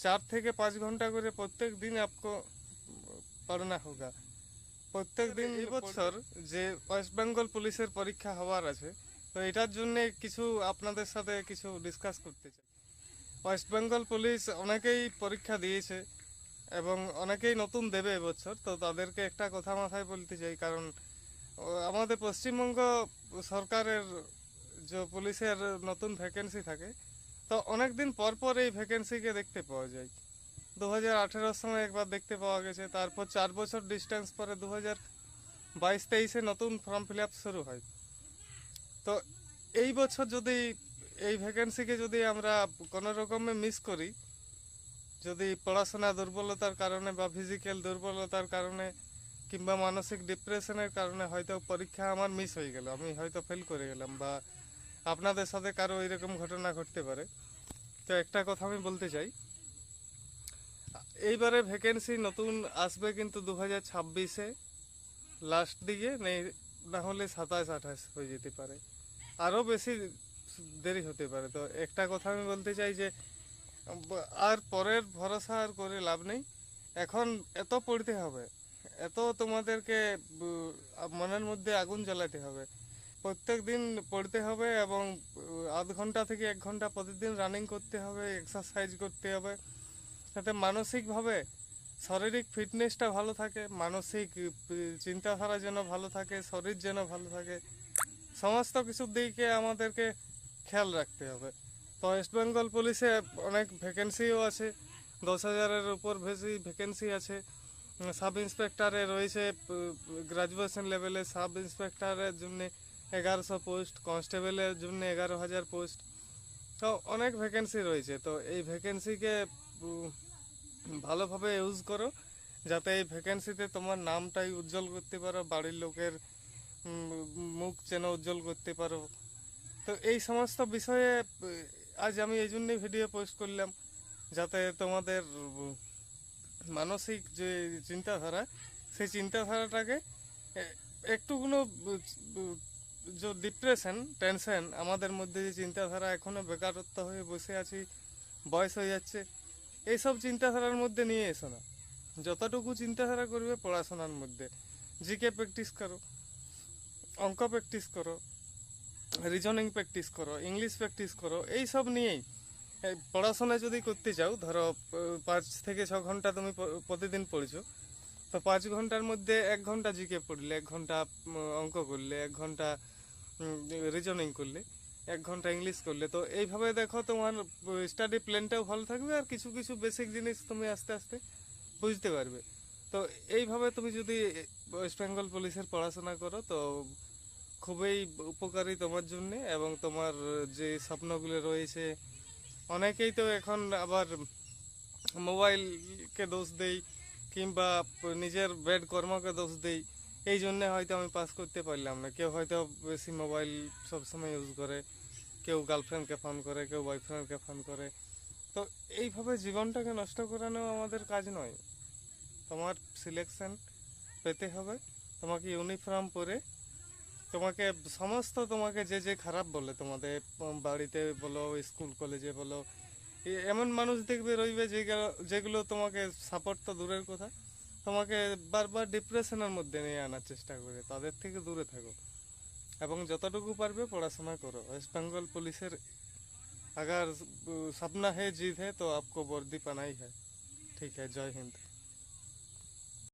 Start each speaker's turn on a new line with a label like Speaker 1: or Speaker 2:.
Speaker 1: 4 থেকে 5 घंटा করে প্রত্যেক দিন आपको पढ़ना होगा। প্রত্যেক দিন। এই বছর যে ওয়েস্ট বেঙ্গল পুলিশের পরীক্ষা হওয়ার আছে, তো এটার জন্য কিছু আপনাদের সাথে কিছু ডিসকাস করতে চাই। ওয়েস্ট বেঙ্গল পুলিশ অনেকেই পরীক্ষা দিয়েছে এবং অনেকেই নতুন দেবে এবছর, তো তাদেরকে একটা কথা মাথায় বলতে চাই। কারণ আমাদের পশ্চিমবঙ্গ সরকারের যে পুলিশের নতুন ভ্যাকেন্সি থাকে, তো অনেক দিন পর পর এই ভ্যাকেন্সিকে দেখতে পাওয়া যায়। 2018 সময় একবার দেখতে পাওয়া গেছে, তারপর 4 বছর ডিস্টেন্স পরে 2022-23-এ নতুন ফর্ম ফিল আপ শুরু হয়। তো এই বছর যদি এই ভ্যাকেন্সিকে যদি আমরা কোনো রকমে মিস করি, যদি পড়াশোনা দুর্বলতার কারণে বা ফিজিক্যাল দুর্বলতার কারণে কিংবা মানসিক ডিপ্রেশনের কারণে হয়তো পরীক্ষা আমার মিস হয়ে গেল, আমি হয়তো ফেল করে গেলাম, বা আপনাদের সাথে কারো এরকম ঘটনা ঘটতে পারে, তো একটা কথা আমি বলতে চাই, এইবারে ভ্যাকেন্সি নতুন আসবে কিন্তু 2026-এ লাস্ট দিকে নেই, না হলে 27-28 হয়ে যেতে পারে, আরও বেশি দেরি হতে পারে। তো একটা কথা আমি বলতে চাই যে আর পরের ভরসা আর করে লাভ নেই। এখন এত পড়তে হবে, এত তোমাদেরকে মনের মধ্যে আগুন জ্বালাতে হবে, প্রত্যেক দিন পড়তে হবে এবং আধ ঘন্টা থেকে 1 ঘন্টা প্রতিদিন রানিং করতে হবে, এক্সারসাইজ করতে হবে, যাতে মানসিকভাবে শারীরিক ফিটনেসটা ভালো থাকে, মানসিক চিন্তাধারা যেন ভালো থাকে, শরীর যেন ভালো থাকে, সমস্ত কিছুর দিকে আমাদেরকে খেয়াল রাখতে হবে। তো ওয়েস্ট বেঙ্গল পুলিশে অনেক ভ্যাকেন্সিও আছে, 10,000-এর উপর বেশি ভ্যাকেন্সি আছে। সাব ইন্সপেক্টরে রয়েছে গ্রাজুয়েশন লেভেলে, সাব ইন্সপেক্টরের জন্য 1100 পোস্ট, কনস্টেবলের জন্য 11,000 পোস্ট, তো অনেক ভ্যাকেন্সি রয়েছে। তো এই ভ্যাকেন্সিকে ভালোভাবে ইউজ করো, যাতে এই ভ্যাকেন্সিতে তোমার নামটাই উজ্জ্বল করতে পারো, বাড়ির লোকের মুখ যেন উজ্জ্বল করতে পারো। তো এই সমস্ত বিষয়ে আজ আমি এই জন্যই ভিডিও পোস্ট করলাম, যাতে তোমাদের মানসিক যে চিন্তাধারা, সেই চিন্তাধারাটাকে একটুকুনো যে ডিপ্রেশন টেনশন আমাদের মধ্যে যে চিন্তাধারা, এখনো বেকারত্ব হয়ে বসে আছি, বয়স হয়ে যাচ্ছে, এইসব চিন্তাধারার মধ্যে নিয়ে এসো না। যতটুকু চিন্তাধারা করবে পড়াশোনার মধ্যে, জিকে প্র্যাকটিস করো, অঙ্ক প্র্যাকটিস করো, রিজনিং প্র্যাকটিস করো, ইংলিশ প্র্যাকটিস করো, এই সব নিয়েই পড়াশোনা যদি করতে চাও, ধরো 5 থেকে 6 ঘন্টা তুমি প্রতিদিন পড়ছো, তো 5 ঘন্টার মধ্যে 1 ঘন্টা জিকে পড়লে, 1 ঘন্টা অঙ্ক করলে, 1 ঘন্টা রিজনিং করলে, 1 ঘন্টা ইংলিশ করলে, তো এইভাবে দেখো তোমার স্টাডি প্ল্যানটাও ভালো থাকবে, আর কিছু কিছু বেসিক জিনিস তুমি আস্তে আস্তে বুঝতে পারবে। তো এইভাবে তুমি যদি ওয়েস্ট বেঙ্গল পুলিশের পড়াশোনা করো, তো খুবই উপকারী তোমার জন্য এবং তোমার যে স্বপ্নগুলো রয়েছে। অনেকেই তো এখন আবার মোবাইলকে দোষ দেই কিংবা নিজের ব্যাড কর্মকে দোষ দেই, এই জন্যে হয়তো আমি পাস করতে পারলাম না। কেউ হয়তো বেশি মোবাইল সবসময় ইউজ করে, কেউ গার্লফ্রেন্ডকে ফোন করে, কেউ বয়ফ্রেন্ডকে ফোন করে। তো এইভাবে জীবনটাকে নষ্ট করানো আমাদের কাজ নয়। তোমার সিলেকশন পেতে হবে, তোমাকে ইউনিফর্ম পরে, তোমাকে সমস্ত, তোমাকে যে যে খারাপ বলে, তোমাদের বাড়িতে বলো, স্কুল কলেজে বলো, এমন মানুষ দেখবে রইবে যেগুলো তোমাকে সাপোর্ট তো দূরের কথা, তোমাকে বারবার ডিপ্রেশনের মধ্যে নিয়ে আনার চেষ্টা করে, তাদের থেকে দূরে থাকো এবং যতটুকু পারবে পড়াশোনা করো। वेस्ट बंगाल पुलिसের अगर सपना है जीत है तो आपको वर्दी पहना ही है। ठीक है, जय हिंद।